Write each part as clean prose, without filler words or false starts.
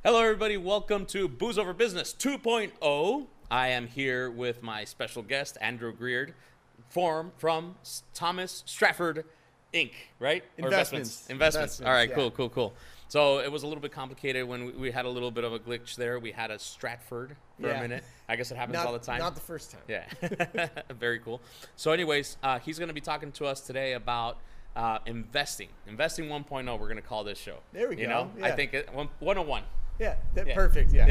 Hello, everybody. Welcome to Booze Over Business 2.0. I am here with my special guest, Andrew Greer, from Thomas Strafford, Inc., right? Or Investments. All right, yeah. cool. So it was a little bit complicated when we had a little bit of a glitch there. We had a Stratford for a minute. I guess it happens all the time. Not the first time. Yeah. Very cool. So anyways, he's going to be talking to us today about investing. Investing 1.0, we're going to call this show. There we go. You know, Yeah. I think 101. Yeah, perfect. Yeah.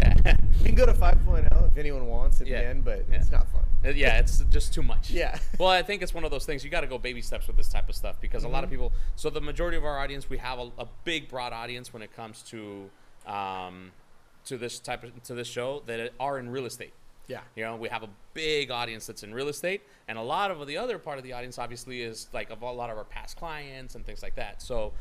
We can go to 5.0 if anyone wants at the end, but it's not fun. Yeah, it's just too much. Yeah. Well, I think it's one of those things. You got to go baby steps with this type of stuff because a lot of people. So the majority of our audience, we have a big, broad audience when it comes to this show that are in real estate. Yeah. You know, we have a big audience that's in real estate, and a lot of the other part of the audience, obviously, is like a lot of our past clients and things like that. So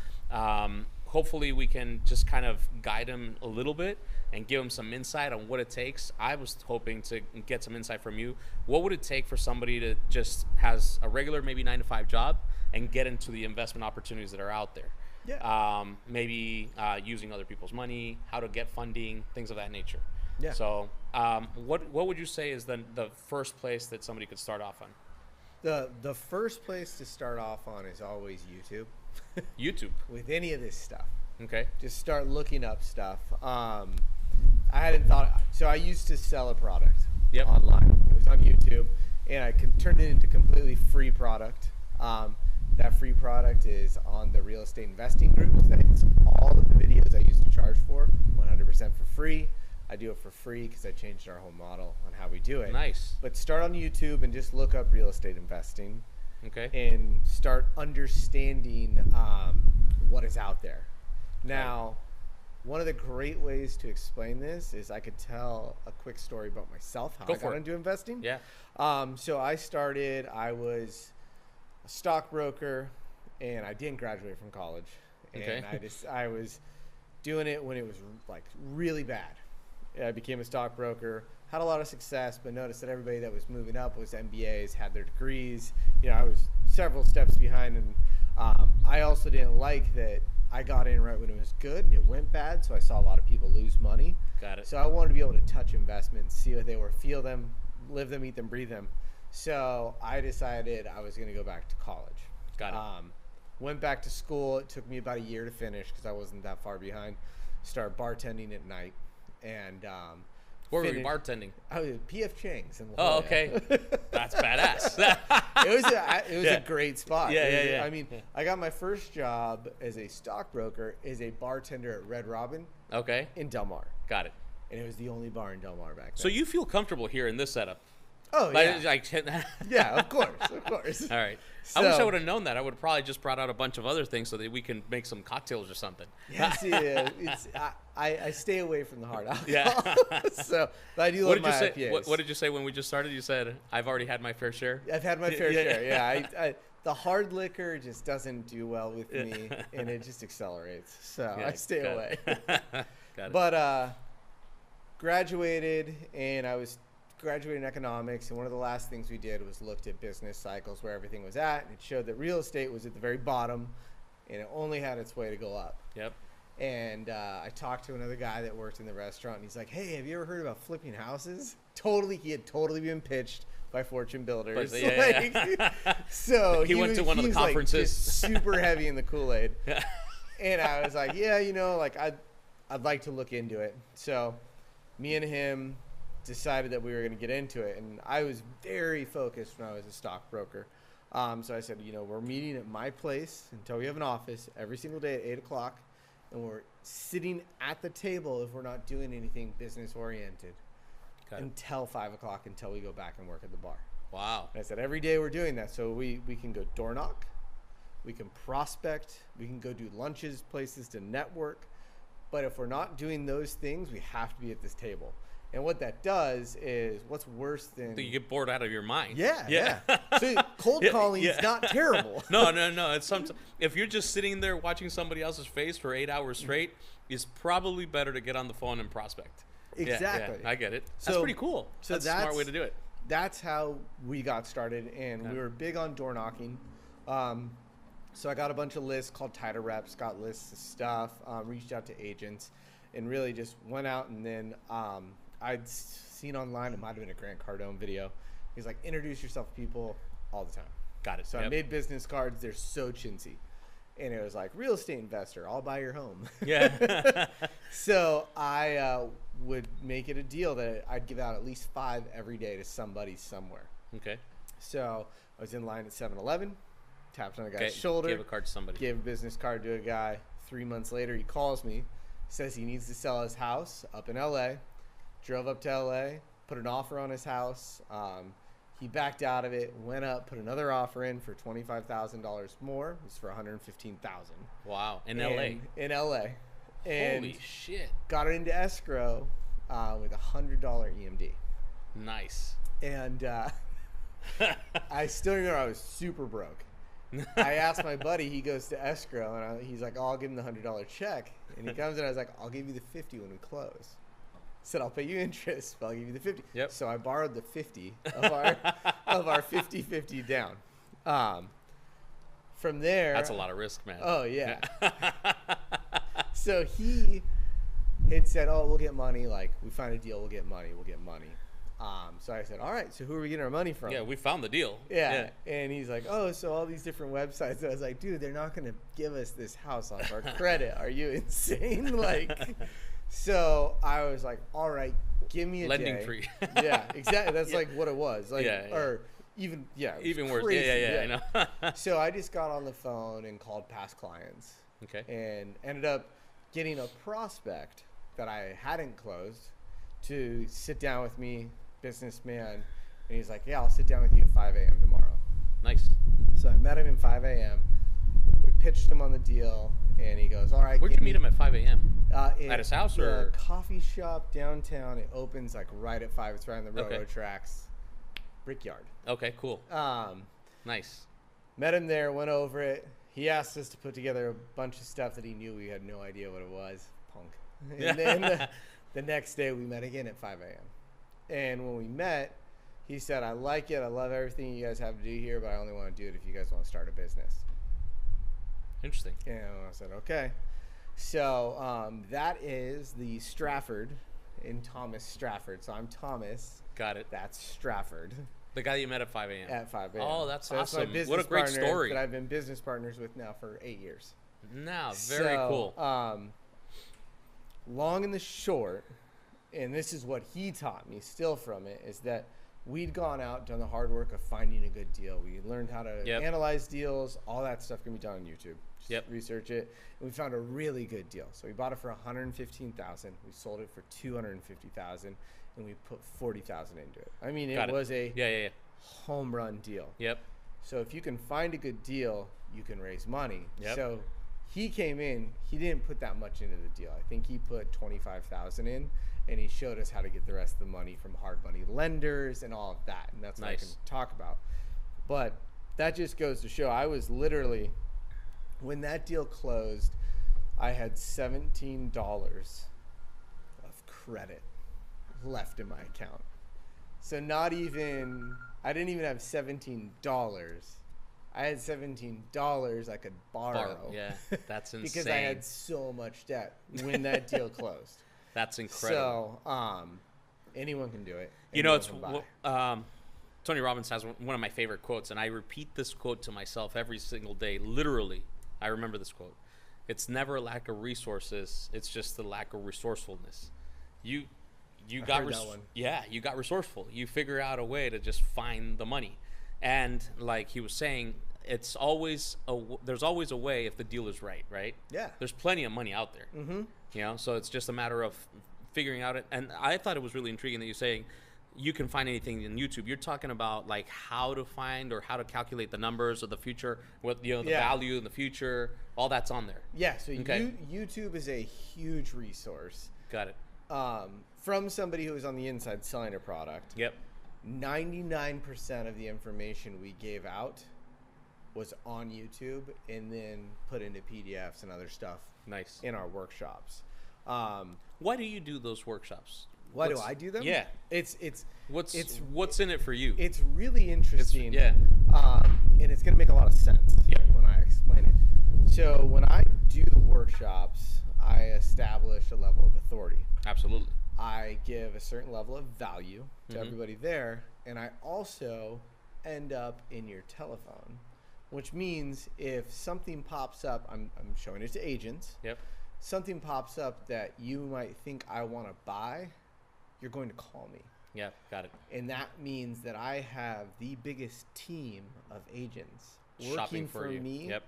hopefully we can just kind of guide them a little bit and give them some insight on what it takes. I was hoping to get some insight from you. What would it take for somebody to just has a regular, maybe 9-to-5 job and get into the investment opportunities that are out there? Yeah. Maybe using other people's money, how to get funding, things of that nature. Yeah. So what would you say is the first place that somebody could start off on? The first place to start off on is always YouTube. YouTube. With any of this stuff. Okay. Just start looking up stuff. I hadn't thought, so I used to sell a product online. It was on YouTube, and I turned it into completely free product. That free product is on the real estate investing groups. That's all of the videos I used to charge for, 100% for free. I do it for free because I changed our whole model on how we do it. Nice. But start on YouTube and just look up real estate investing. Okay. And start understanding what is out there. Now, one of the great ways to explain this is I could tell a quick story about myself, how I got into investing. Yeah. So I was a stockbroker, and I didn't graduate from college. And I was doing it when it was like really bad. I became a stockbroker, had a lot of success, but noticed that everybody that was moving up was MBAs, had their degrees. You know, I was several steps behind, and I also didn't like that I got in right when it was good and it went bad, so I saw a lot of people lose money. Got it. So I wanted to be able to touch investments, see what they were, feel them, live them, eat them, breathe them. So I decided I was going to go back to college. Got it. Went back to school. It took me about a year to finish because I wasn't that far behind. Started bartending at night. And where were you bartending? I was at P.F. Chang's in La Oh, Jolla. okay. That's badass. It was a great spot. Yeah. I mean, I got my first job as a stockbroker as a bartender at Red Robin. Okay. In Del Mar. Got it. And it was the only bar in Del Mar back then. So you feel comfortable here in this setup? Oh, yeah. Yeah, of course. All right. So, I wish I would have known that. I would have probably just brought out a bunch of other things so that we can make some cocktails or something. Yeah, see, I stay away from the hard alcohol. Yeah. So, but I do love my IPAs. What did you say when we just started? You said, I've already had my fair share? I've had my fair share, yeah. The hard liquor just doesn't do well with me, and it just accelerates. So I stay away. Got it. But graduated, and I was graduating economics, and one of the last things we did was looked at business cycles where everything was at, and it showed that real estate was at the very bottom, and it only had its way to go up. Yep. And I talked to another guy that worked in the restaurant, and he's like, hey, have you ever heard about flipping houses? He had totally been pitched by Fortune Builders. So he went to one of the conferences. Like, just super heavy in the Kool-Aid. And I was like, yeah, I'd like to look into it. So me and him decided that we were going to get into it, and I was very focused when I was a stockbroker. So I said, we're meeting at my place until we have an office every single day at 8 o'clock, and we're sitting at the table if we're not doing anything business oriented until 5 o'clock, until we go back and work at the bar. Wow. And I said every day we're doing that, so we can go door knock, we can prospect, we can go do lunches, places to network, but if we're not doing those things, we have to be at this table. And what that does is, what's worse than... You get bored out of your mind. Yeah. So cold calling is not terrible. No. It's if you're just sitting there watching somebody else's face for 8 hours straight, it's probably better to get on the phone and prospect. Exactly. Yeah, I get it. That's pretty cool. So that's a smart way to do it. That's how we got started, and we were big on door knocking. So I got a bunch of lists called Title Reps, got lists of stuff, reached out to agents. and really just went out. And then I'd seen online, it might have been a Grant Cardone video. He's like, introduce yourself to people all the time. Got it. So I made business cards. They're so chintzy. And it was like, real estate investor, I'll buy your home. Yeah. So I would make it a deal that I'd give out at least 5 every day to somebody somewhere. Okay. So I was in line at 7-Eleven, tapped on a guy's shoulder. Gave a card to somebody. Gave a business card to a guy. 3 months later, he calls me, says he needs to sell his house up in L.A., drove up to L.A., put an offer on his house. He backed out of it, went up, put another offer in for $25,000 more. It was for $115,000. Wow. In L.A.? In L.A. And holy shit. got it into escrow with $100 EMD. Nice. And I still remember I was super broke. I asked my buddy, he goes to escrow, and he's like, oh, I'll give him the $100 check. And he comes in, I was like, I'll give you the $50 when we close. Said, I'll pay you interest, but I'll give you the $50. Yep. So I borrowed the $50 of our 50-50 down. From there, that's a lot of risk, man. Oh yeah. So he had said, oh, we'll get money. Like, we find a deal, we'll get money. So I said, all right, so who are we getting our money from? Yeah, we found the deal. Yeah. And he's like, oh, so all these different websites. And I was like, dude, they're not going to give us this house off our credit. Are you insane? Like, so I was like, all right, give me a lending day. tree. Yeah, exactly. That's like what it was. Like, or even, even worse. Crazy. Yeah, I know. So I just got on the phone and called past clients. Okay. And ended up getting a prospect that I hadn't closed to sit down with me, businessman. And he's like, yeah, I'll sit down with you at 5 a.m. tomorrow. Nice. So I met him at 5 a.m. We pitched him on the deal, and he goes, all right. Where'd you meet him at 5 a.m.? At his house or? A coffee shop downtown. It opens like right at 5. It's right on the railroad tracks. Brickyard. Okay, cool. Nice. Met him there, went over it. He asked us to put together a bunch of stuff that he knew we had no idea what it was. Punk. And then the next day we met again at 5 a.m. And when we met, he said, I like it. I love everything you guys have to do here, but I only want to do it if you guys want to start a business. Interesting. And I said, okay. So that is the Strafford in Thomas Strafford. So I'm Thomas. Got it. That's Strafford. The guy you met at 5 a.m. At 5 a.m. Oh, that's so awesome. That's my business what a great partner story. that I've been business partners with now for 8 years. No, very cool. Long and the short, and this is what he taught me still from it, is that we'd gone out, done the hard work of finding a good deal. We learned how to analyze deals. All that stuff can be done on YouTube. Just research it. And we found a really good deal. So we bought it for $115,000. We sold it for $250,000, and we put $40,000 into it. I mean, it was a home run deal. Yep. So if you can find a good deal, you can raise money. Yep. So he came in, he didn't put that much into the deal. I think he put $25,000 in, and he showed us how to get the rest of the money from hard money lenders and all of that. And that's what I can talk about. But that just goes to show, I was literally, when that deal closed, I had $17 of credit left in my account. So not even, I didn't even have $17. I had $17 I could borrow. Yeah, that's insane. Because I had so much debt when that deal closed. That's incredible. So anyone can do it. You know, it's Tony Robbins has one of my favorite quotes, and I repeat this quote to myself every single day. Literally, I remember this quote. It's never a lack of resources. It's just the lack of resourcefulness. You got you got resourceful. You figure out a way to just find the money. And like he was saying, it's always there's always a way if the deal is right? Yeah. There's plenty of money out there. Mm-hmm. You know, so it's just a matter of figuring out it. And I thought it was really intriguing that you're saying you can find anything in YouTube. You're talking about like how to find or how to calculate the numbers of the future, what the value in the future, all that's on there. Yeah. So YouTube is a huge resource. Got it. From somebody who was on the inside selling a product. Yep. 99% of the information we gave out was on YouTube and then put into PDFs and other stuff. Nice. In our workshops. Why do you do those workshops? Why do I do them? Yeah. What's in it for you? It's really interesting. And it's going to make a lot of sense when I explain it. So when I do the workshops, I establish a level of authority. Absolutely. I give a certain level of value to Mm-hmm. everybody there, and I also end up in your telephone, which means if something pops up, I'm showing it to agents. Yep. Something pops up that you might think I want to buy, you're going to call me. Yeah, got it. And that means that I have the biggest team of agents Shopping working for for you. me Yep.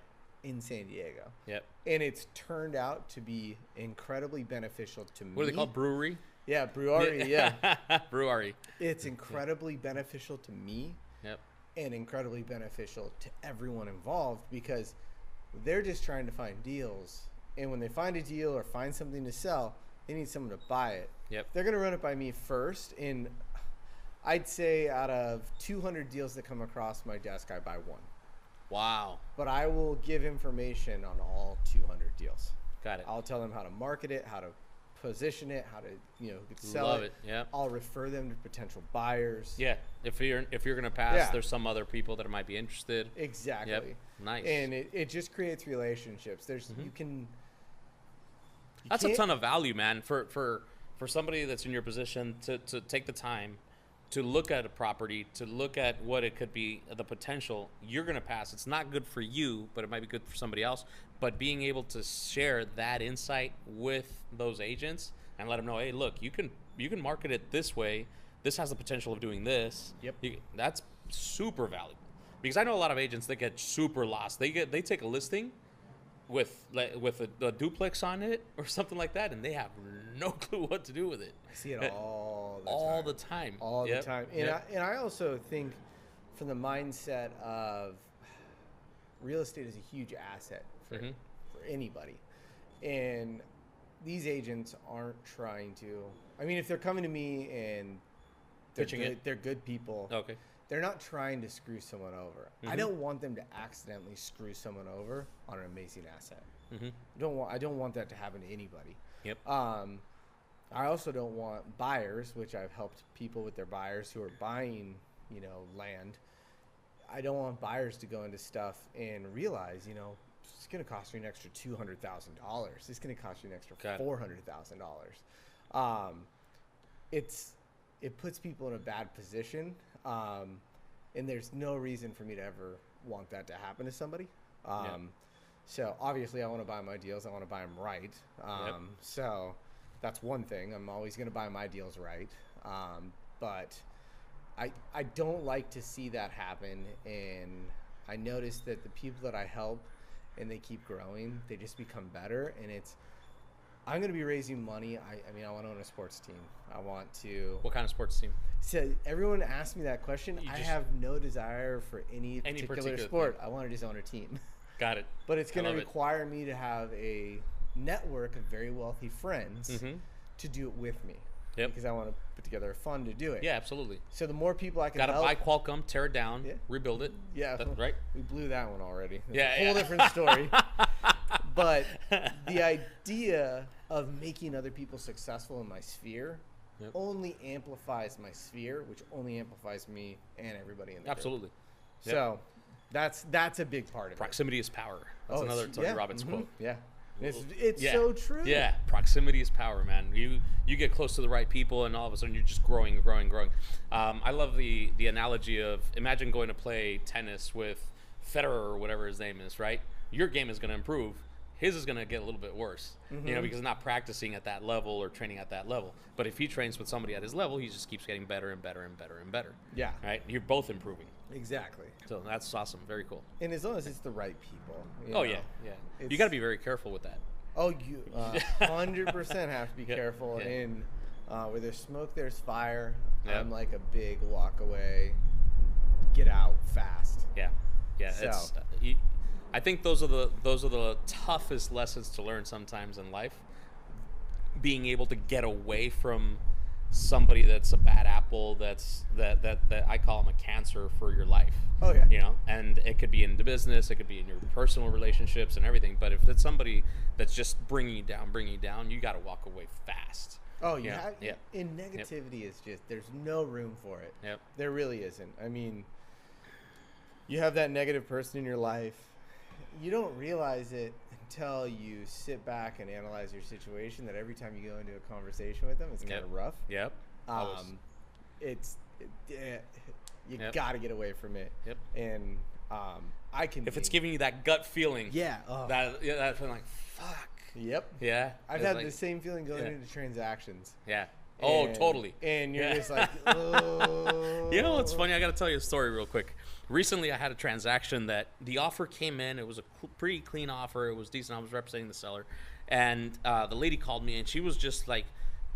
in San Diego. Yep. And it's turned out to be incredibly beneficial to me. What are they called? Brewery? Yeah, brewery, yeah. Brewery. It's incredibly beneficial to me Yep. and incredibly beneficial to everyone involved because they're just trying to find deals. And when they find a deal or find something to sell, they need someone to buy it. Yep. They're going to run it by me first. And I'd say out of 200 deals that come across my desk, I buy one. Wow. But I will give information on all 200 deals. Got it. I'll tell them how to market it, how to position it, how to sell Love it. it. Yeah. I'll refer them to potential buyers. Yeah. If you're gonna pass, Yeah. there's some other people that might be interested. Exactly. Yep. Nice. And it just creates relationships. There's Mm-hmm. That's a can't- ton of value, man, for somebody that's in your position to take the time to look at a property, to look at what it could be, the potential. You're going to pass. It's not good for you, but it might be good for somebody else. But being able to share that insight with those agents and let them know, hey, look, you can market it this way. This has the potential of doing this. Yep. That's super valuable. Because I know a lot of agents that get super lost. They take a listing with a duplex on it or something like that, and they have no clue what to do with it. I see it all the time. All Yep. the time. And, Yep. I also think from the mindset of real estate is a huge asset for anybody. And these agents aren't trying to, I mean, if they're coming to me and they're good people, Okay. they're not trying to screw someone over. I don't want them to accidentally screw someone over on an amazing asset. I don't want that to happen to anybody. Yep. I also don't want buyers, which I've helped people with their buyers who are buying, land. I don't want buyers to go into stuff and realize, it's going to cost you an extra $200,000. It's going to cost you an extra $400,000. It puts people in a bad position, and there's no reason for me to ever want that to happen to somebody. So obviously, I want to buy my deals. I want to buy them right. So that's one thing. I'm always going to buy my deals right. But I don't like to see that happen. And I notice that the people that I help and they keep growing, they just become better. And I'm going to be raising money. I mean, I want to own a sports team. I want to. What kind of sports team? So everyone asks me that question. I have no desire for any particular sport. thing. I want to just own a team. Got it. But it's going to require me to have a network of very wealthy friends to do it with me. Yep. Because I want to put together a fund to do it. Yeah, absolutely. So the more people I can Got to help. buy Qualcomm, tear it down, rebuild it. Yeah. Right? We blew that one already. That's Yeah, a whole different story. But the idea of making other people successful in my sphere only amplifies my sphere, which only amplifies me and everybody in the Absolutely. group. So that's a big part of Proximity is power. That's another Tony Robbins quote. Yeah. It's so true. Yeah, proximity is power, man. You get close to the right people, and all of a sudden you're just growing. I love the analogy of imagine going to play tennis with Federer or whatever his name is, right? Your game is going to improve. His is going to get a little bit worse, because he's not practicing at that level or training at that level. But if he trains with somebody at his level, he just keeps getting better and better and better and better. Yeah. Right? You're both improving. Exactly. So that's awesome. Very cool. And as long as it's the right people. Yeah. You got to be very careful with that. Oh, you 100% have to be careful. Yeah. And where there's smoke, there's fire. Yep. I'm like a big walk away, get out fast. Yeah. So. It's. I think those are the toughest lessons to learn sometimes in life. Being able to get away from somebody that's a bad apple, that I call them a cancer for your life. Oh yeah. And it could be in the business, it could be in your personal relationships and everything. But if it's somebody that's just bringing you down, you got to walk away fast. Oh Yeah. And negativity is just there's no room for it. Yep. There really isn't. I mean, you have that negative person in your life, you don't realize it until you sit back and analyze your situation, that every time you go into a conversation with them, it's kind of rough. Yep. You got to get away from it. Yep. And if it's giving you that gut feeling. Yeah. That feeling like, fuck. Yep. Yeah. I've had the same feeling going into transactions. Yeah. Oh, totally. And you're just like, oh. You know what's funny? I got to tell you a story real quick. Recently, I had a transaction that the offer came in. It was a pretty clean offer. It was decent. I was representing the seller. And the lady called me, and she was just like,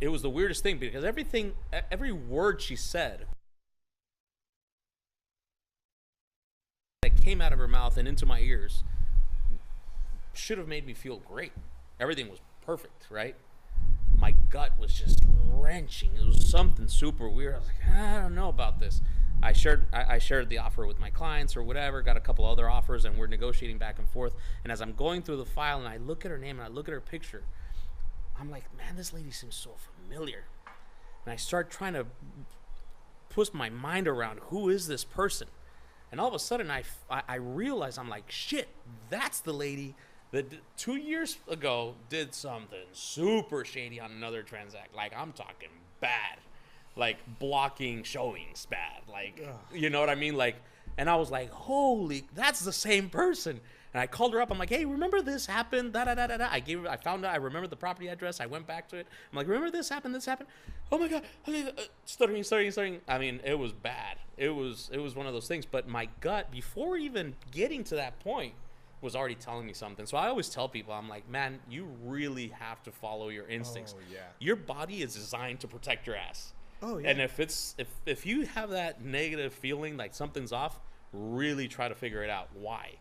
it was the weirdest thing because every word she said that came out of her mouth and into my ears should have made me feel great. Everything was perfect, right? My gut was just wrenching. It was something super weird. I was like, I don't know about this. I shared the offer with my clients or whatever, got a couple other offers, and we're negotiating back and forth. And as I'm going through the file and I look at her name and I look at her picture, I'm like, man, this lady seems so familiar. And I start trying to put my mind around who is this person. And all of a sudden I realize, I'm like, shit, that's the lady that 2 years ago did something super shady on another transact. Like, I'm talking bad. Like, blocking showings bad. Like, you know what I mean? Like, and I was like, holy, that's the same person. And I called her up. I'm like, hey, remember this happened? Da-da-da-da-da. I found out. I remember the property address. I went back to it. I'm like, remember this happened? This happened? Oh, my God. Stuttering. I mean, it was bad. It was one of those things. But my gut, before even getting to that point, was already telling me something. So I always tell people, I'm like, man, you really have to follow your instincts. Oh, yeah. Your body is designed to protect your ass. Oh, yeah. And if you have that negative feeling like something's off, really try to figure it out. Why?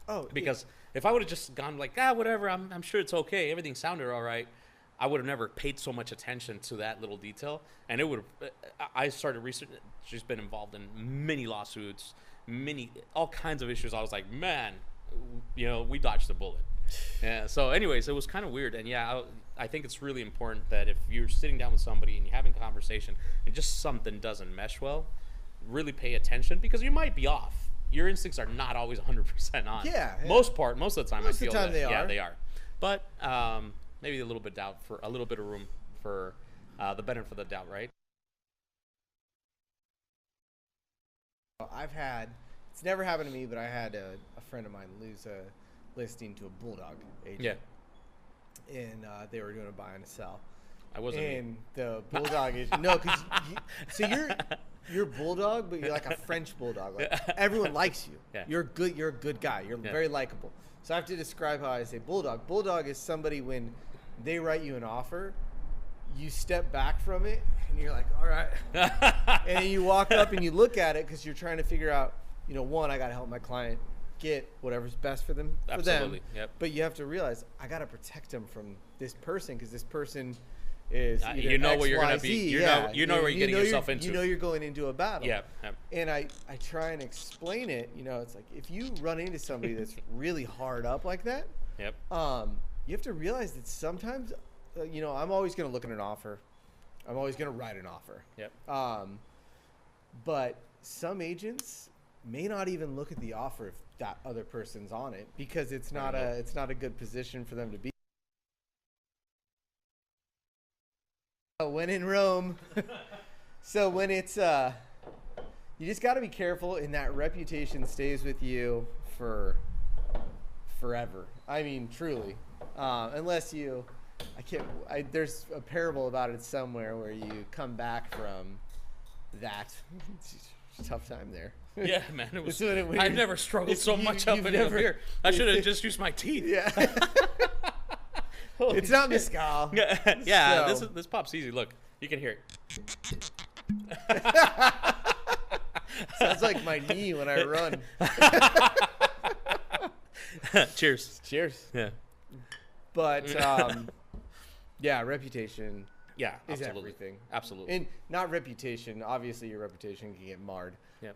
Oh, because if I would have just gone like, whatever, I'm sure it's okay, everything sounded all right, I would have never paid so much attention to that little detail. And it would have, I started researching. She's been involved in many lawsuits, all kinds of issues. I was like, man, we dodged a bullet. Yeah. So anyways, it was kind of weird. And yeah, I think it's really important that if you're sitting down with somebody and you're having a conversation and just something doesn't mesh well, really pay attention, because you might be off. Your instincts are not always 100% on. Yeah. Most of the time, most of the time they are. Yeah, they are. But maybe a little bit of room for the benefit of the doubt, right? It's never happened to me, but I had a friend of mine lose a listing to a Bulldog agent. Yeah. And they were doing a buy and a sell. I wasn't. And the Bulldog agent, no, because you're Bulldog, but you're like a French Bulldog. Like, everyone likes you. Yeah. You're good. You're a good guy. You're very likable. So I have to describe how I say Bulldog. Bulldog is somebody, when they write you an offer, you step back from it and you're like, all right. And then you walk up and you look at it because you're trying to figure out, one, I got to help my client get whatever's best for them. Absolutely. Yep. But you have to realize, I got to protect them from this person, because this person is what you're going to be. You know where you're getting yourself into. You're going into a battle. Yeah. And I try and explain it. It's like, if you run into somebody that's really hard up like that, yep. You have to realize that sometimes, I'm always going to look at an offer. I'm always going to write an offer. Yep. But some agents may not even look at the offer if that other person's on it, because it's not a good position for them to be. When in Rome. So when it's you just got to be careful, and that reputation stays with you for forever. I mean, truly. Unless there's a parable about it somewhere where you come back from that. It's a tough time there. Yeah, man. I've never struggled so much up in here. I should have just used my teeth. Yeah. It's not mezcal. Yeah, so. This pop's easy. Look, you can hear it. Sounds like my knee when I run. Cheers. Yeah. But reputation. Yeah, is absolutely. everything. Absolutely. And not reputation. Obviously, your reputation can get marred. Yep.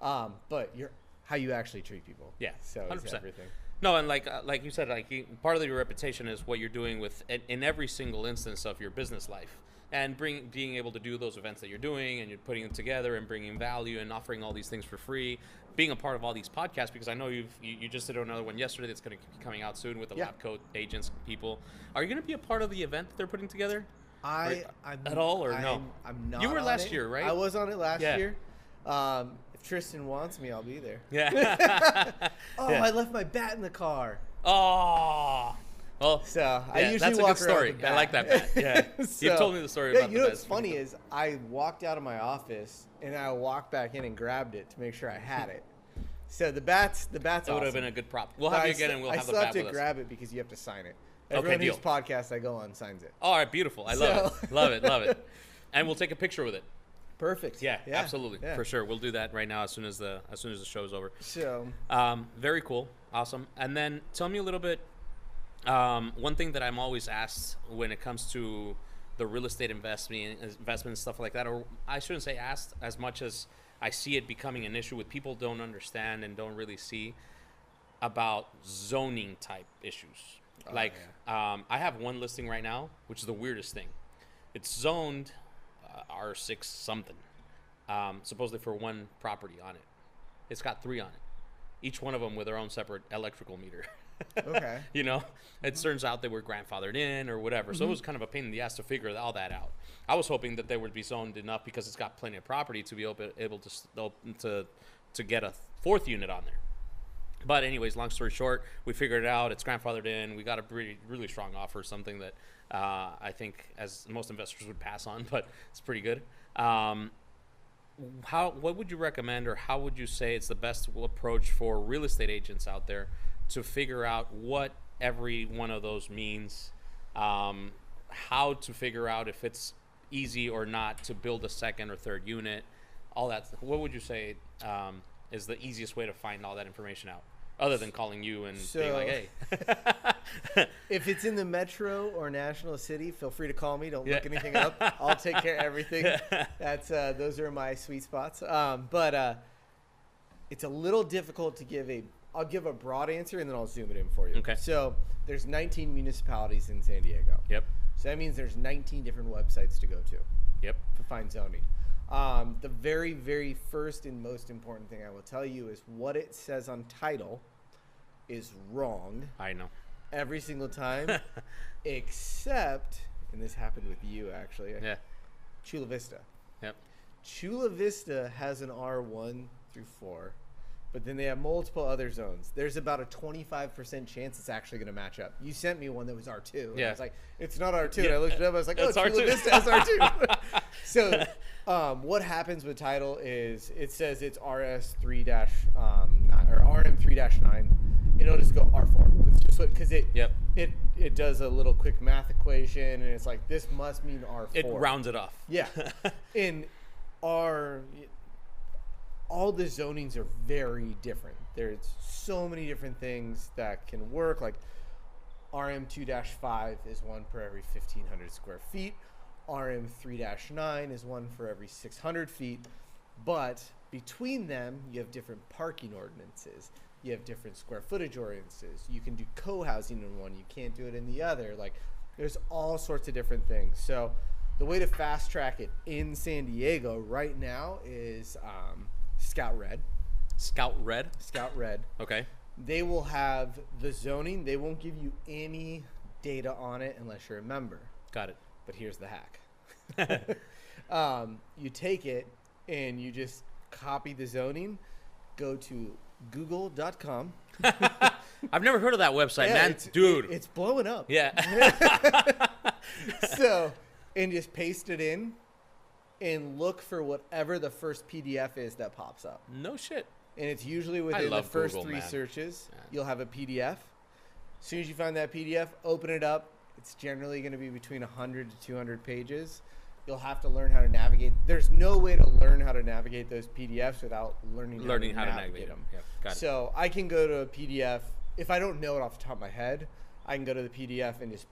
But how you actually treat people. Yeah. So 100%. it's everything. No, and like you said, part of your reputation is what you're doing in every single instance of your business life. and being able to do those events that you're doing, and you're putting them together and bringing value and offering all these things for free, being a part of all these podcasts, because I know you just did another one yesterday that's going to be coming out soon with the lab coat agents people. Are you going to be a part of the event that they're putting together? I'm at all or no? I'm not. You were on last it. year, right? I was on it last year. If Tristan wants me, I'll be there. Yeah. I left my bat in the car. Oh. Well, so I usually that's a walk good story. around with the bat. I like that bat. Yeah. So, You've told me the story about the bat. You know what's funny is I walked out of my office and I walked back in and grabbed it to make sure I had it. So the bat's That awesome. would have been a good prop. We'll have you again, and we'll have the bat with us. I still have to grab it because you have to sign it. Okay, Everyone deal. whose podcast I go on signs it. All right, beautiful. I love it. Love it. Love it. And we'll take a picture with it. Perfect. Yeah, absolutely, for sure. We'll do that right now as soon as the show's over. So, very cool, awesome. And then tell me a little bit. One thing that I'm always asked when it comes to the real estate investment and stuff like that, or I shouldn't say asked as much as I see it becoming an issue with people don't understand and don't really see about zoning type issues. I have one listing right now, which is the weirdest thing. It's zoned R6 something, supposedly for one property on it. It's got 3 on it, each one of them with their own separate electrical meter. Okay. You know, it turns out they were grandfathered in or whatever. So it was kind of a pain in the ass to figure all that out. I was hoping that they would be zoned enough because it's got plenty of property to be able to get a 4th unit on there. But anyways, long story short, we figured it out. It's grandfathered in. We got a really strong offer, something that I think as most investors would pass on, but it's pretty good. What would you recommend, or how would you say it's the best approach for real estate agents out there to figure out what every one of those means, how to figure out if it's easy or not to build a 2nd or 3rd unit, all that? What would you say is the easiest way to find all that information out, other than calling you and being like, hey? If it's in the metro or national city, feel free to call me. Don't look anything up. I'll take care of everything. That's those are my sweet spots. But it's a little difficult to give I'll give a broad answer and then I'll zoom it in for you. Okay. So there's 19 municipalities in San Diego. Yep. So that means there's 19 different websites to go to. Yep. To find zoning. The very, very first and most important thing I will tell you is what it says on title is wrong. I know. Every single time, except, and this happened with you actually. Yeah. Chula Vista. Yep. Chula Vista has an R1 through 4, but then they have multiple other zones. There's about a 25% chance it's actually going to match up. You sent me one that was R2. And I was like, it's not R2. And I looked it up. I was like, oh, Chula Vista has R2. So what happens with title is it says it's RS3-9 or RM3-9. It'll just go R4. It's just because it does a little quick math equation, and it's like, this must mean R4. It rounds it off. Yeah. And all the zonings are very different. There's so many different things that can work. Like RM2-5 is one per every 1,500 square feet. RM3-9 is one for every 600 feet. But between them, you have different parking ordinances. You have different square footage ordinances. You can do co-housing in one. You can't do it in the other. Like, there's all sorts of different things. So the way to fast track it in San Diego right now is Scout Red. Scout Red? Scout Red. Okay. They will have the zoning. They won't give you any data on it unless you're a member. Got it. But here's the hack. You take it and you just copy the zoning, go to google.com. I've never heard of that website, man. Dude. It's blowing up. Yeah. So, and just paste it in and look for whatever the first PDF is that pops up. No shit. And it's usually within the first Google, 3 man. searches, you'll have a PDF. As soon as you find that PDF, open it up. It's generally going to be between 100 to 200 pages. You'll have to learn how to navigate. There's no way to learn how to navigate those PDFs without learning how to navigate them. Yep, got it. So I can go to a PDF. If I don't know it off the top of my head, I can go to the PDF and just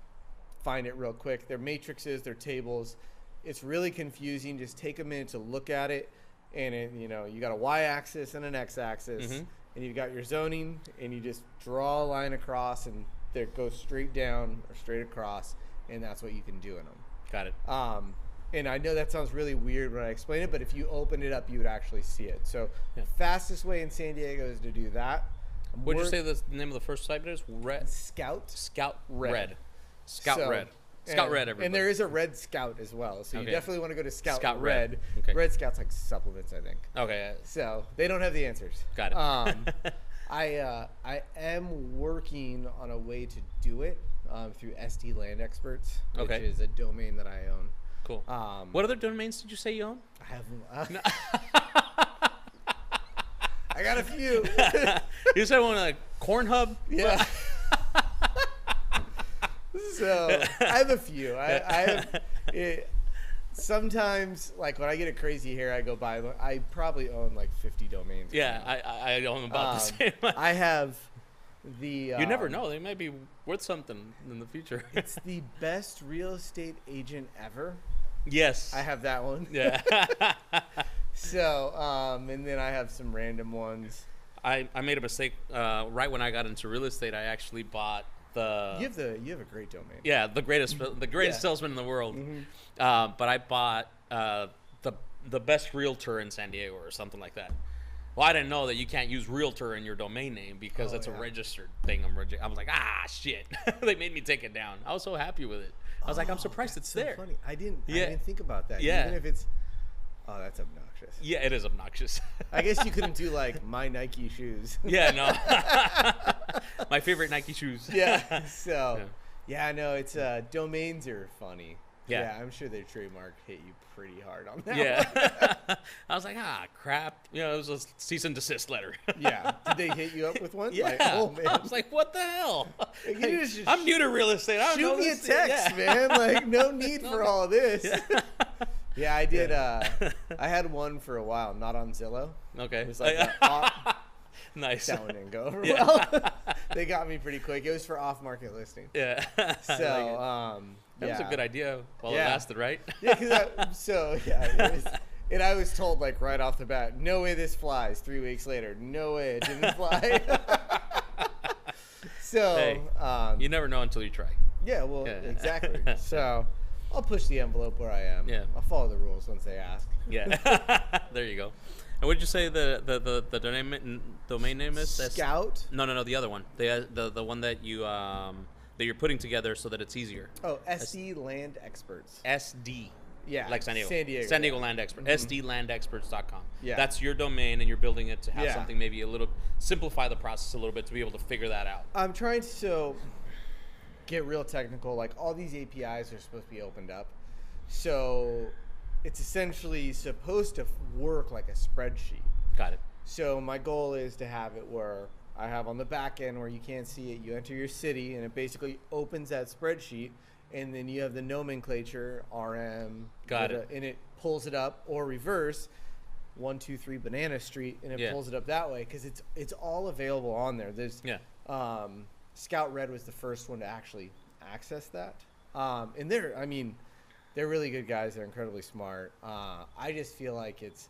find it real quick. Their matrices, their tables. It's really confusing. Just take a minute to look at it. And you got a Y-axis and an X-axis. Mm-hmm. And you've got your zoning. And you just draw a line across. And there goes straight down or straight across. And that's what you can do in them. Got it. And I know that sounds really weird when I explain it, but if you open it up, you would actually see it. So fastest way in San Diego is to do that. What'd you say the name of the first site is? Scout Red. Scout Red, everybody. And there is a Red Scout as well. So you definitely want to go to Scout Red. Okay. Red Scout's like supplements, I think. Okay. So they don't have the answers. Got it. I am working on a way to do it through SD Land Experts, which is a domain that I own. Cool. What other domains did you say you own? I have. No. I got a few. You said one like Corn-Hub? Yeah. So I have a few. I have it, sometimes like when I get a crazy hair, I go buy. I probably own like 50 domains. Yeah, I own about the same. I have the. You never know; they might be worth something in the future. It's the best real estate agent ever. Yes, I have that one. Yeah. So, and then I have some random ones. I made a mistake right when I got into real estate. I actually bought the. You have a great domain. Yeah, the greatest salesman in the world. Mm-hmm. But I bought the best realtor in San Diego or something like that. Well, I didn't know that you can't use realtor in your domain name because it's a registered thing. I was like, shit. They made me take it down. I was so happy with it. I was like, I'm surprised it's there. Funny. I didn't think about that. Yeah. Even if it's. Oh, that's obnoxious. Yeah, it is obnoxious. I guess you couldn't do like my Nike shoes. Yeah, no. My favorite Nike shoes. Yeah. So, no, it's domains are funny. Yeah. I'm sure their trademark hit you pretty hard on that. Yeah. I was like, crap. It was a cease and desist letter. Yeah. Did they hit you up with one? Yeah. Like, oh man. I was like, what the hell? Like, I'm new to real estate. I don't know shoot me a this. text, man. Like, no need for all this. Yeah. Yeah, I did. I had one for a while, not on Zillow. Okay. It was like nice. That one didn't go over well. They got me pretty quick. It was for off-market listing. Yeah. So, that was a good idea while it lasted, right? Yeah, it was, and I was told like right off the bat, no way this flies. 3 weeks later, no way it didn't fly. So, hey, you never know until you try. Yeah, well, exactly. So, I'll push the envelope where I am. Yeah. I'll follow the rules once they ask. Yeah. There you go. And what did you say the domain name is? Scout? No, the other one. The one that you're putting together so that it's easier. Oh, SD Land Experts. SD. Yeah. Like San Diego. San Diego Land Expert. Mm-hmm. SDlandexperts.com. Yeah. That's your domain, and you're building it to have something maybe a little simplify the process a little bit to be able to figure that out. I'm trying to get real technical. Like all these APIs are supposed to be opened up, so it's essentially supposed to work like a spreadsheet. Got it. So my goal is to have it where I have on the back end where you can't see it, you enter your city, and it basically opens that spreadsheet, and then you have the nomenclature RM. Got it. And it pulls it up, or reverse 123 Banana Street, and it pulls it up that way because it's all available on there. There's Scout Red was the first one to actually access that, and they're really good guys. They're incredibly smart. I just feel like it's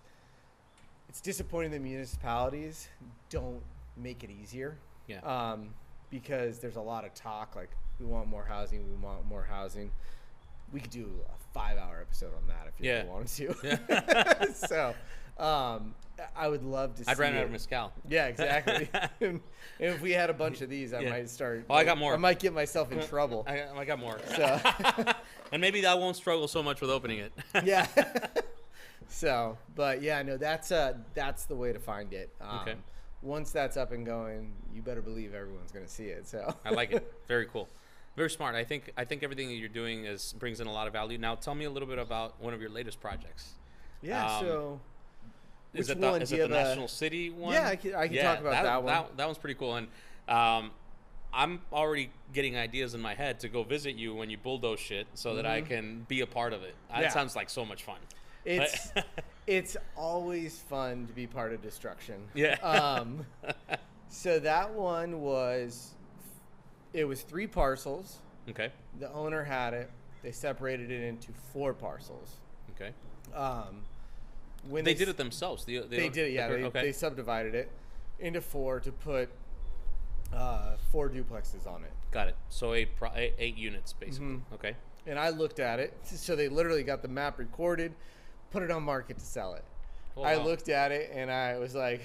disappointing that municipalities don't make it easier. Yeah. Because there's a lot of talk like we want more housing. We could do a 5-hour episode on that if you really wanted to. Yeah. So, I would love to see I'd run out of mezcal. Yeah, exactly. And if we had a bunch of these, I might start. Oh, I got more. I might get myself in trouble. I got more. So. And maybe I won't struggle so much with opening it. Yeah. So, but yeah, no, that's the way to find it. Okay. Once that's up and going, you better believe everyone's going to see it. So I like it. Very cool. Very smart. I think everything that you're doing brings in a lot of value. Now, tell me a little bit about one of your latest projects. Yeah. So, is it the National City one? Yeah, I can talk about that one. That one's pretty cool. And I'm already getting ideas in my head to go visit you when you bulldoze shit, so that I can be a part of it. That sounds like so much fun. It's always fun to be part of destruction. Yeah. So that one was 3 parcels. Okay. The owner had it. They separated it into 4 parcels. Okay. When they did it themselves. They did it. Yeah. They subdivided it into 4 to put 4 duplexes on it. Got it. So 8 units basically. Mm-hmm. Okay. And I looked at it. So they literally got the map recorded, put it on market to sell it. Oh, I wow. looked at it and I was like,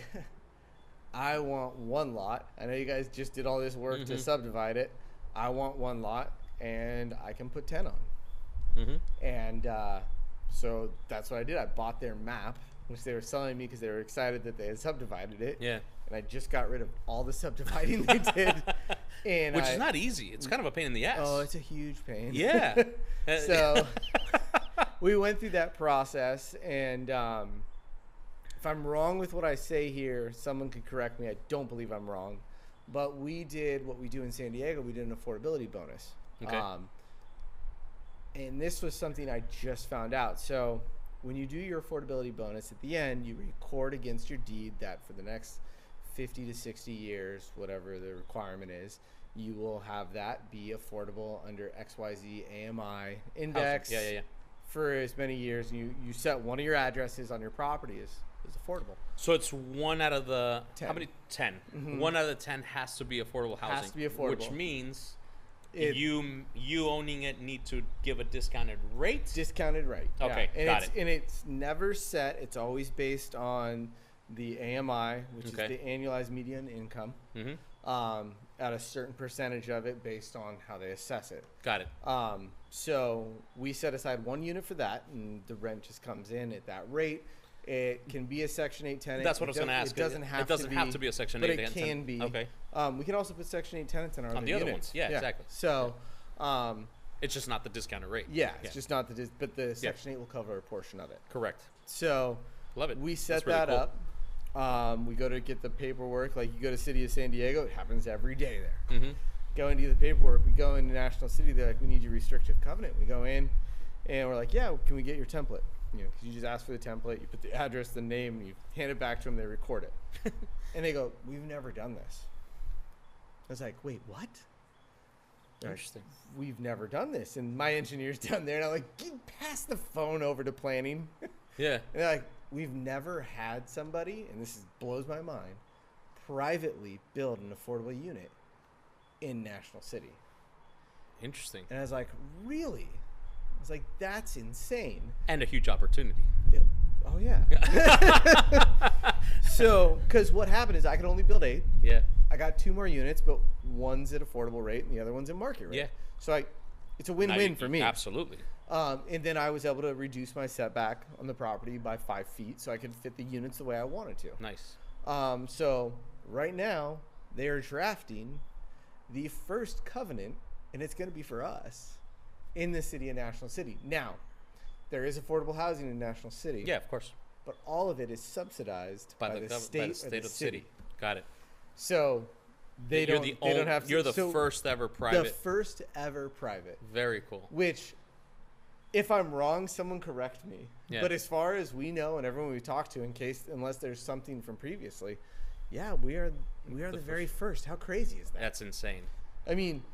I want one lot. I know you guys just did all this work to subdivide it. I want one lot, and I can put 10 on. And so that's what I did. I bought their map, which they were selling me because they were excited that they had subdivided it. Yeah. And I just got rid of all the subdividing they did. And Which is not easy. It's kind of a pain in the ass. Oh, it's a huge pain. Yeah. So we went through that process, and if I'm wrong with what I say here, someone could correct me. I don't believe I'm wrong. But we did what we do in San Diego. We did an affordability bonus. Okay. And this was something I just found out. So when you do your affordability bonus, at the end, you record against your deed that for the next 50 to 60 years, whatever the requirement is, you will have that be affordable under XYZ AMI index for as many years. And you set one of your addresses on your property as affordable. So it's 1 out of the 10. How many? 10. 1 out of the 10 has to be affordable housing. Has to be affordable. Which means you owning it need to give a discounted rate. Discounted rate. Okay, yeah. got it. And it's never set. It's always based on the AMI, which is the annualized median income, at a certain percentage of it based on how they assess it. Got it. So we set aside 1 unit for that, and the rent just comes in at that rate. It can be a Section 8 tenant. That's what I was going to ask. It doesn't have to be a Section 8 but tenant. it can be. Okay. We can also put Section 8 tenants in our On the other ones. Yeah, exactly. So it's just not the discounted rate. yeah, it's just not but the Section 8 will cover a portion of it. Correct. So Love it. we set That's really that cool. up. We go to get the paperwork. Like you go to City of San Diego, it happens every day there. Go and do the paperwork. We go into National City. They're like, we need your restrictive covenant. We go in, and we're like, yeah, can we get your template? You know, because you just ask for the template, you put the address, the name, you hand it back to them, they record it. And they go, we've never done this. I was like, wait, what? They're Interesting. Like, we've never done this. And my engineer's down there, and I'm like, pass the phone over to planning. Yeah. And they're like, we've never had somebody, and this blows my mind, privately build an affordable unit in National City. Interesting. And I was like, really? I was like, that's insane. And a huge opportunity. Oh, yeah. So, because what happened is I could only build 8. Yeah. I got 2 more units, but one's at affordable rate and the other one's at market rate. Yeah. So it's a win-win for me. Absolutely. And then I was able to reduce my setback on the property by 5 feet so I could fit the units the way I wanted to. Nice. So right now they are drafting the first covenant, and it's going to be for us in the city of National City. Now, there is affordable housing in National City. Yeah, of course. But all of it is subsidized by the state of the city. Got it. So they don't have to. You're the first ever private. The first ever private. Very cool. Which, if I'm wrong, someone correct me. Yeah. But as far as we know, and everyone we talk to, unless there's something from previously, yeah, we are the very first. How crazy is that? That's insane. I mean,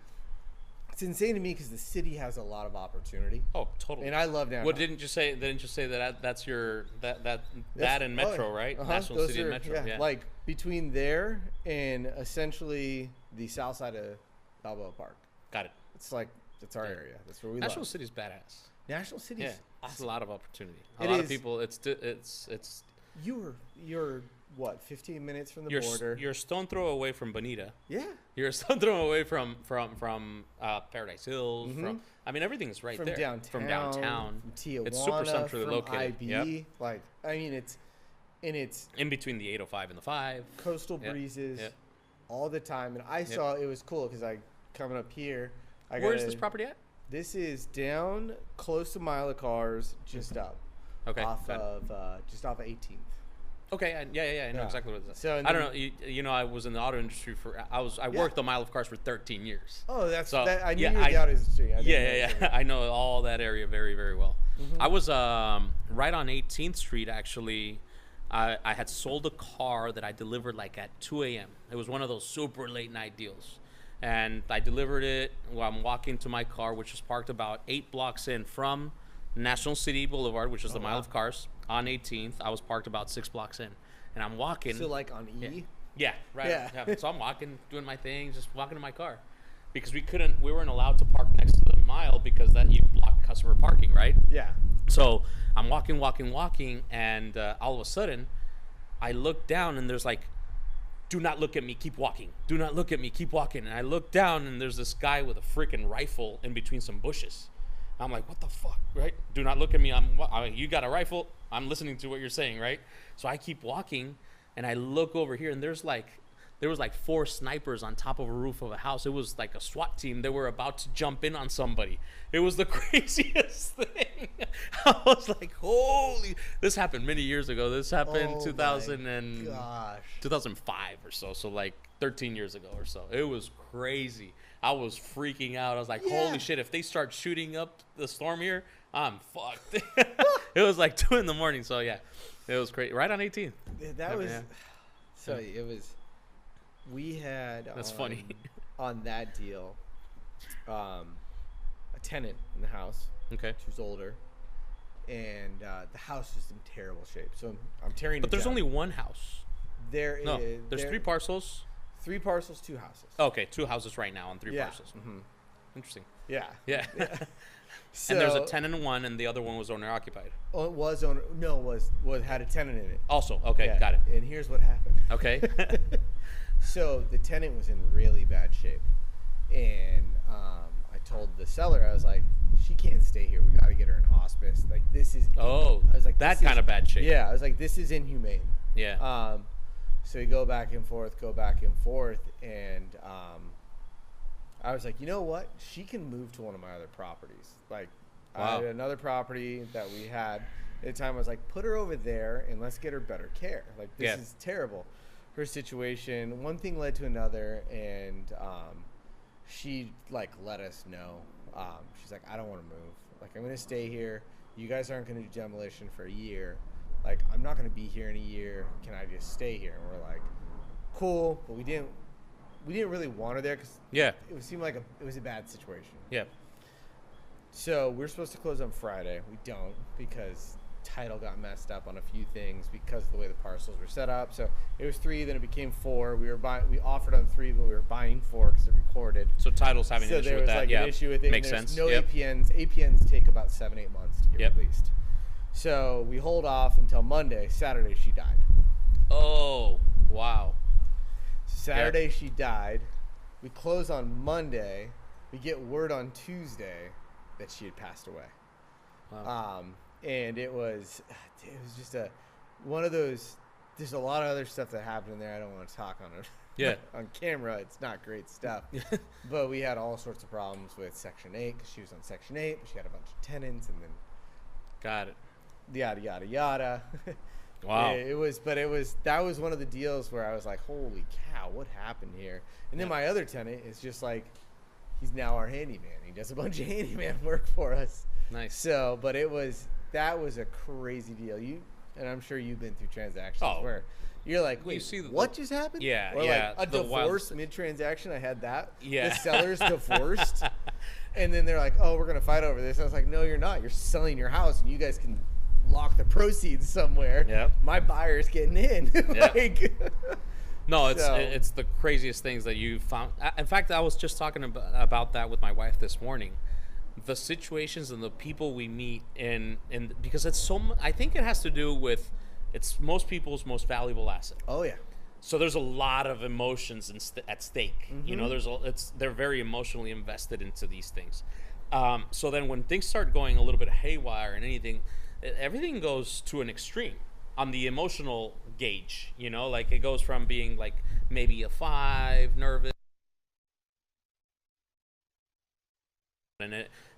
it's insane to me because the city has a lot of opportunity. Oh, totally. And I love National. What didn't you say? That's your that and Metro, right? National Those City and Metro. Yeah. Like between there and essentially the south side of Balboa Park. Got it. It's like that's our area. That's where we National love. City's badass. National City's Yeah, awesome. it's a lot of opportunity. A It lot is. of people. It's. You're what, 15 minutes from the border? You're a stone throw away from Bonita. Yeah. You're a stone throw away from Paradise Hills. From everything's right From there. downtown. From downtown. From Tijuana. It's super centrally from located. IB. Yep. Like, I mean, it's In between the 805 and the 5. coastal Yep. breezes Yep. all the time. And I saw it was cool because coming up here. Where's this property at? This is down close to Mile of Cars, just up. Okay. Just off of 18th. Okay, I know Yeah. exactly what it is. So, and I don't know. You know, I was in the auto industry I worked the Mile of Cars for 13 years. Oh, So, I knew yeah, you were the auto industry. I didn't know I know all that area very, very well. I was right on 18th Street, actually. I had sold a car that I delivered like at 2 a.m. It was one of those super late night deals. And I delivered it while I'm walking to my car, which was parked about 8 blocks in from National City Boulevard, which is the Mile of Cars, on 18th. I was parked about 6 blocks in. And I'm walking. So like on E? Yeah, right. Yeah. So I'm walking, doing my thing, just walking to my car. Because we weren't allowed to park next to the mile because that you block customer parking, right? Yeah. So I'm walking, and all of a sudden, I look down and there's like, "Do not look at me, keep walking. Do not look at me, keep walking." And I look down and there's this guy with a freaking rifle in between some bushes. I'm like, "What the fuck?" Right? "Do not look at me. You got a rifle. I'm listening to what you're saying," right? So I keep walking, and I look over here, and there was like 4 snipers on top of a roof of a house. It was like a SWAT team. They were about to jump in on somebody. It was the craziest thing. I was like, holy, this happened many years ago. This happened 2005 or so. So like 13 years ago or so. It was crazy. I was freaking out. I was like, holy shit, if they start shooting up the storm here, I'm fucked. It was like 2 a.m. So yeah, it was crazy. Right on 18th. That was, so it was, we had, that's funny. On that deal, a tenant in the house. Okay. Who's older. And the house is in terrible shape. So I'm tearing it down. But there's only one house. There's 3 parcels. 3 parcels, 2 houses. Okay, 2 houses right now on 3 parcels. Mm-hmm. Interesting. Yeah. So, and there's a tenant in one, and the other one was owner occupied. Oh, it was owner. No, was had a tenant in it. Also, okay, got it. And here's what happened. Okay. So the tenant was in really bad shape, and I told the seller, I was like, she can't stay here. We got to get her in hospice. Like, this is. Oh. I was like, that kind of bad shape. Yeah, I was like, this is inhumane. Yeah. So we go back and forth, and I was like, you know what? She can move to one of my other properties. Like, I had another property that we had at the time. I was like, put her over there and let's get her better care. Like, this is terrible. Her situation, one thing led to another, and she like let us know. She's like, I don't want to move. Like, I'm gonna stay here. You guys aren't gonna do demolition for a year. Like, I'm not gonna be here in a year. Can I just stay here? And we're like, cool. But we didn't really want her there because it seemed like it was a bad situation. Yeah. So we're supposed to close on Friday. We don't because title got messed up on a few things because of the way the parcels were set up. So it was 3, then it became 4. We offered on 3, but we were buying 4 because it recorded. So title's having an issue with that. So there was like an issue with it. Makes sense. No APNs. APNs take about 7-8 months to get released. So we hold off until Monday. Saturday she died. Oh, wow. Saturday she died. We close on Monday. We get word on Tuesday that she had passed away. Wow. And it was just one of those. There's a lot of other stuff that happened in there. I don't want to talk on it. Yeah. On camera, it's not great stuff. But we had all sorts of problems with Section 8 because she was on Section 8, but she had a bunch of tenants, and then got it. Yada yada yada. Wow. That was one of the deals where I was like, holy cow, what happened here? And then my other tenant is just like, he's now our handyman. He does a bunch of handyman work for us. Nice. So, but that was a crazy deal. And I'm sure you've been through transactions where you're like, wait, what just happened? Yeah, or yeah. like a divorce mid-transaction. I had that. Yeah. The seller's divorced. And then they're like, oh, we're going to fight over this. I was like, no, you're not. You're selling your house, and you guys can lock the proceeds somewhere. Yep. My buyer's getting in. Like, no, it's the craziest things that you found. In fact, I was just talking about that with my wife this morning. The situations and the people we meet in because it's so. I think it has to do with it's most people's most valuable asset. Oh yeah. So there's a lot of emotions at stake. Mm-hmm. You know, they're very emotionally invested into these things. So then when things start going a little bit haywire and everything goes to an extreme on the emotional gauge. You know, like it goes from being like maybe a 5, nervous.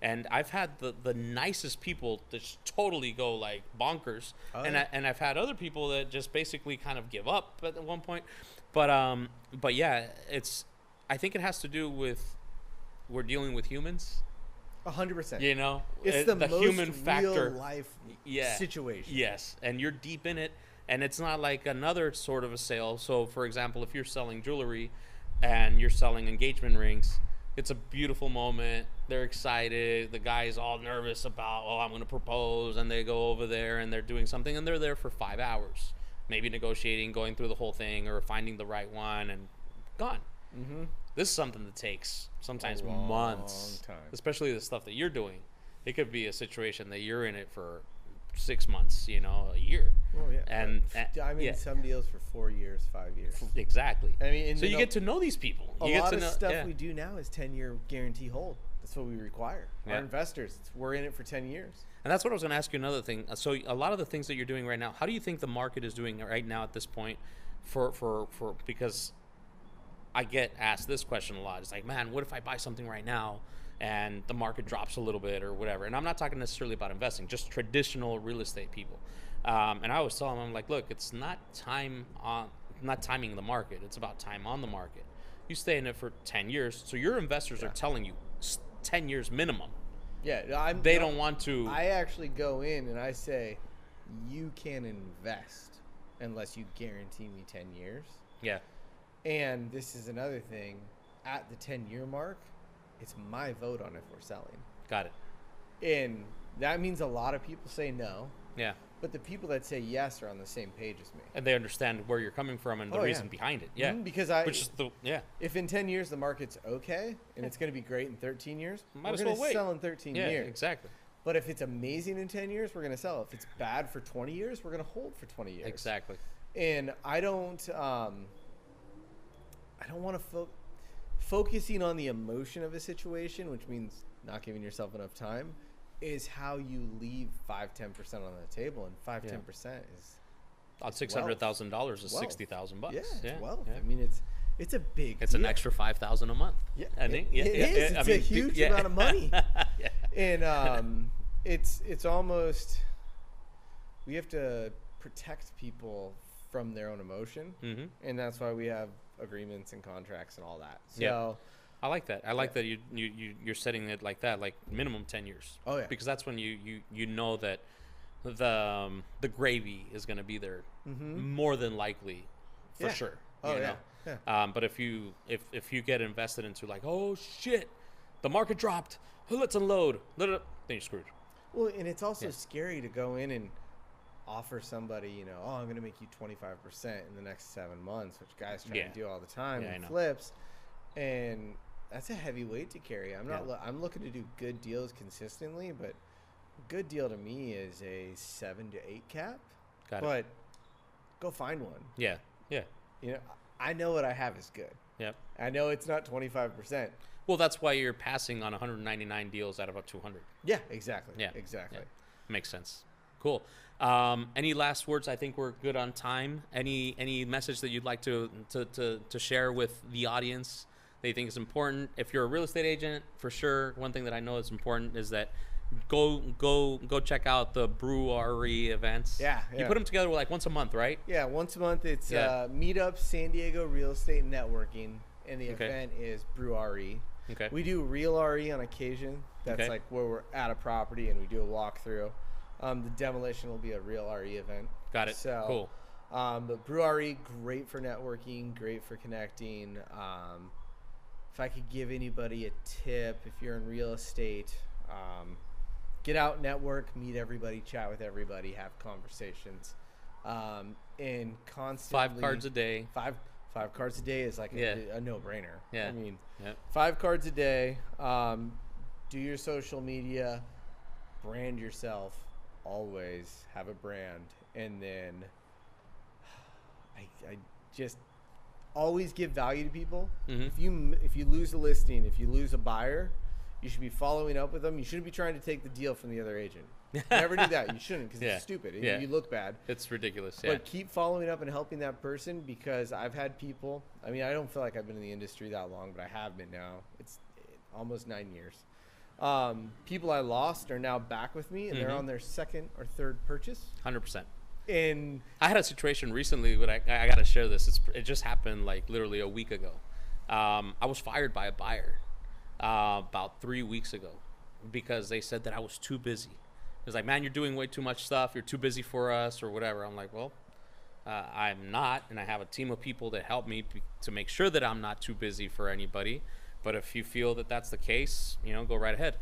And I've had the nicest people just totally go like bonkers, and I've had other people that just basically kind of give up at one point, but yeah, I think it has to do with we're dealing with humans. 100%. You know, it's the most human factor, real life situation. Yes, and you're deep in it, and it's not like another sort of a sale. So, for example, if you're selling jewelry and you're selling engagement rings. It's a beautiful moment. They're excited. The guy's all nervous about, I'm going to propose. And they go over there and they're doing something. And they're there for 5 hours. Maybe negotiating, going through the whole thing or finding the right one and gone. Mm-hmm. This is something that takes sometimes A long months, time. especially the stuff that you're doing. It could be a situation that you're in it for 6 months, you know, a year. Well, yeah. And I mean, yeah. some deals for 4 years, 5 years. Exactly. I mean, and so you get to know these people. A You get lot to of know, stuff yeah. we do now is 10-year guarantee hold. That's what we require. Yeah. Our investors, we're in it for 10 years. And that's what I was going to ask you another thing. So a lot of the things that you're doing right now, how do you think the market is doing right now at this point for because I get asked this question a lot. It's like, man, what if I buy something right now and the market drops a little bit or whatever? And I'm not talking necessarily about investing, just traditional real estate people. And I always tell them, I'm like, look, it's not timing the market. It's about time on the market. You stay in it for 10 years. So your investors are telling you 10 years minimum. Yeah, They don't want to. I actually go in and I say, you can't invest unless you guarantee me 10 years. Yeah. And this is another thing. At the 10-year mark, it's my vote on if we're selling. Got it. And that means a lot of people say no. Yeah. But the people that say yes are on the same page as me. And they understand where you're coming from and the reason behind it. Yeah. Because if in 10 years the market's okay and it's going to be great in 13 years, Might we're as going well to wait. sell in 13 Yeah, years. exactly. But if it's amazing in 10 years, we're going to sell. If it's bad for 20 years, we're going to hold for 20 years. Exactly. And I don't want to focusing on the emotion of a situation, which means not giving yourself enough time, is how you leave 5-10% on the table, and 5-10% is $600,000 is wealth. $60,000. Yeah, it's wealth. Yeah. I mean, it's a big. It's an deal. extra $5,000 a month. Yeah, I think. it is. It's a huge amount of money. Yeah. And it's almost, we have to protect people from their own emotion, and that's why we have agreements and contracts and all that. So. Yeah. I like that. I like that you're setting it like that, like minimum 10 years. Oh yeah. Because that's when you know that the gravy is going to be there more than likely, for sure. Oh you yeah. know? Yeah. But if you get invested into like, oh shit, the market dropped, let's unload, then you're screwed. Well, and it's also scary to go in and offer somebody, you know, I'm going to make you 25% in the next 7 months, which guys try to do all the time and flips, and that's a heavy weight to carry. I'm looking to do good deals consistently, but a good deal to me is a 7 to 8 cap. Got it. But go find one. Yeah. Yeah. You know, I know what I have is good. Yep. I know it's not 25%. Well, that's why you're passing on 199 deals out of 200. Yeah, exactly. Yeah. Exactly. Yeah. Makes sense. Cool. Any last words? I think we're good on time. Any message that you'd like to share with the audience that you think is important? If you're a real estate agent, for sure, one thing that I know is important is that go check out the brewery events. Yeah. You put them together like once a month, right? Yeah, once a month. It's Meetup San Diego Real Estate Networking, and the event is brewery. Okay. We do real RE on occasion. That's like where we're at a property and we do a walkthrough. The demolition will be a real RE event. Got it. So, cool. But brewery, great for networking, great for connecting. If I could give anybody a tip, if you're in real estate, get out, network, meet everybody, chat with everybody, have conversations, and constantly 5 cards a day. Five cards a day is like a no-brainer. Yeah. I mean, 5 cards a day. Do your social media, brand yourself. Always have a brand, and then I just always give value to people. If you lose a listing, if you lose a buyer, you should be following up with them. You shouldn't be trying to take the deal from the other agent. Never do that. You shouldn't, because it's stupid. You look bad. It's ridiculous. But keep following up and helping that person, because I've had people. I mean, I don't feel like I've been in the industry that long, but I have been now. It's almost 9 years. People I lost are now back with me, and they're on their second or third purchase. 100%. And I had a situation recently, but I got to share this. It just happened like literally a week ago. I was fired by a buyer about 3 weeks ago because they said that I was too busy. It was like, man, you're doing way too much stuff. You're too busy for us or whatever. I'm like, well, I'm not, and I have a team of people that help me to make sure that I'm not too busy for anybody. But if you feel that that's the case, go right ahead.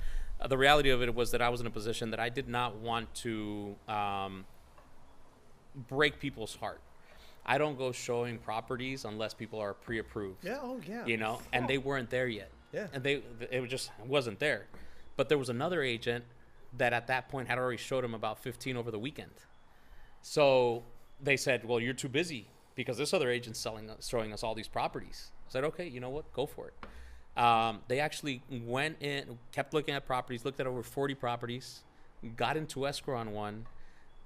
The reality of it was that I was in a position that I did not want to break people's heart. I don't go showing properties unless people are pre-approved. Yeah. Oh yeah. You know, and they weren't there yet. Yeah. And it wasn't there. But there was another agent that at that point had already showed him about 15 over the weekend. So they said, well, you're too busy because this other agent's showing us all these properties. I said, okay, you know what? Go for it. They actually went in, kept looking at properties, looked at over 40 properties, got into escrow on one,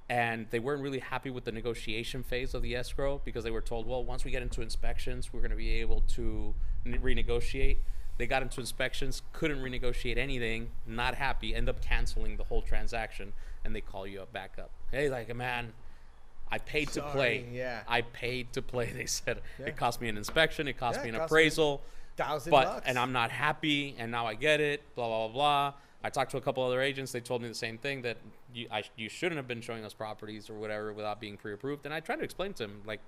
and they weren't really happy with the negotiation phase of the escrow because they were told, well, once we get into inspections, we're going to be able to renegotiate. They got into inspections, couldn't renegotiate anything, not happy, end up canceling the whole transaction, and they call you back up. Hey, like, man, I paid to play. Yeah. I paid to play. They said it cost me an inspection, it cost me an cost appraisal, $1,000, and I'm not happy, and now I get it. Blah blah blah blah. I talked to a couple other agents. They told me the same thing, that you shouldn't have been showing us properties or whatever without being pre-approved. And I tried to explain to them, like,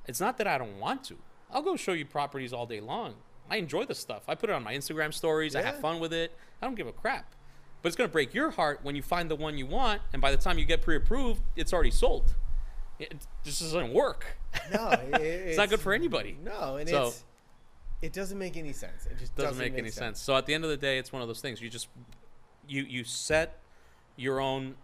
it's not that I don't want to. I'll go show you properties all day long. I enjoy the stuff. I put it on my Instagram stories. I have fun with it. I don't give a crap. But it's going to break your heart when you find the one you want, and by the time you get pre-approved, it's already sold. It just doesn't work. No, it's not good for anybody. No, and it doesn't make any sense. It just doesn't make any sense. So at the end of the day, it's one of those things. You set your own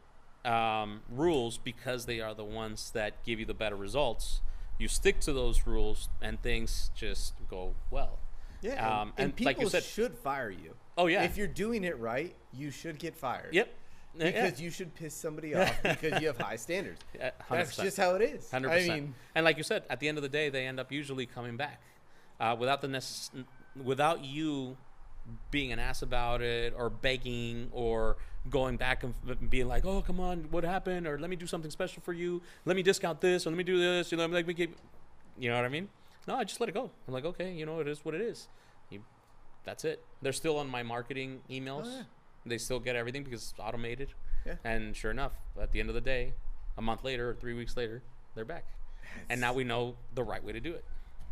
rules because they are the ones that give you the better results. You stick to those rules, and things just go well. Yeah, and people like you said, should fire you. Oh yeah, if you're doing it right, you should get fired. Yep. Because you should piss somebody off because you have high standards. 100%. That's just how it is. 100%. I mean, and like you said, at the end of the day, they end up usually coming back without you being an ass about it or begging or going back and being like, oh, come on, what happened? Or let me do something special for you. Let me discount this or let me do this. You know, like you know what I mean? No, I just let it go. I'm like, okay, you know, it is what it is. That's it. They're still on my marketing emails. Oh, yeah. They still get everything because it's automated. Yeah. And sure enough, at the end of the day, a month later or 3 weeks later, they're back. And now we know the right way to do it.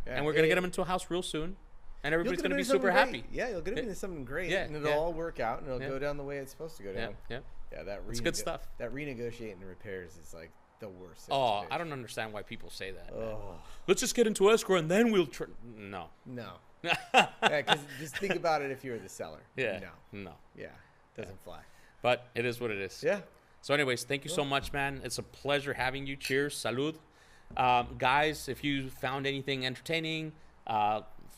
Yeah. And we're going to get them into a house real soon. And everybody's going to be super happy. Yeah, you'll get them into something great. Yeah, and it'll all work out, and it'll go down the way it's supposed to go down. Yeah. It's good stuff. That renegotiating the repairs is like the worst. Oh, I don't understand why people say that. Oh. Let's just get into escrow and then we'll... No. Because just think about it if you were the seller. Yeah. No. Yeah. Doesn't fly. But it is what it is. Yeah. So anyways, thank you so much, man. It's a pleasure having you. Cheers. Salud. Guys, if you found anything entertaining,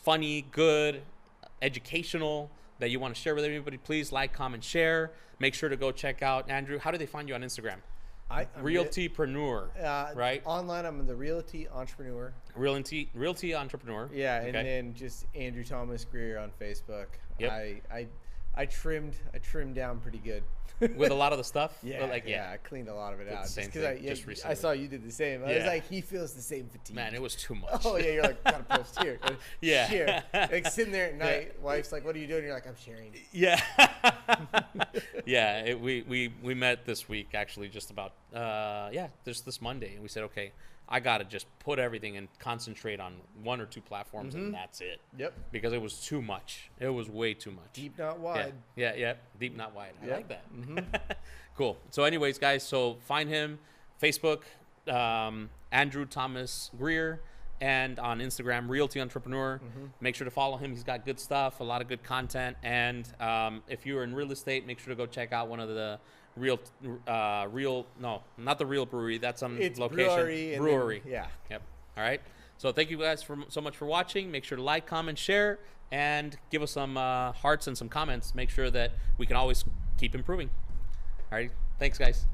funny, good, educational that you want to share with everybody, please like, comment, share. Make sure to go check out Andrew. How do they find you on Instagram? Realtypreneur, right? Online, I'm the Realty Entrepreneur. Realty Entrepreneur. Yeah, and then just Andrew Thomas Greer on Facebook. Yep. I trimmed down pretty good with a lot of the stuff. Yeah, I cleaned a lot of it out. Just because I saw you did the same. I was like, he feels the same fatigue. Man, it was too much. Oh yeah, you're like, gotta post here. Share. Like sitting there at night, wife's like, what are you doing? You're like, I'm sharing. Yeah. Yeah. We met this week actually, just about this Monday, and we said, okay, I gotta just put everything and concentrate on one or two platforms, and that's it. Yep. Because it was too much. It was way too much. Deep, not wide. Yeah. Deep, not wide. I like that. Cool. So, anyways, guys, so find him Facebook, Andrew Thomas Greer, and on Instagram, Realty Entrepreneur. Make sure to follow him. He's got good stuff, a lot of good content, and if you're in real estate, make sure to go check out one of the not the Real Brewery. That's some location. Brewery. Yep. All right. So thank you guys so much for watching. Make sure to like, comment, share, and give us some hearts and some comments. Make sure that we can always keep improving. All right. Thanks, guys.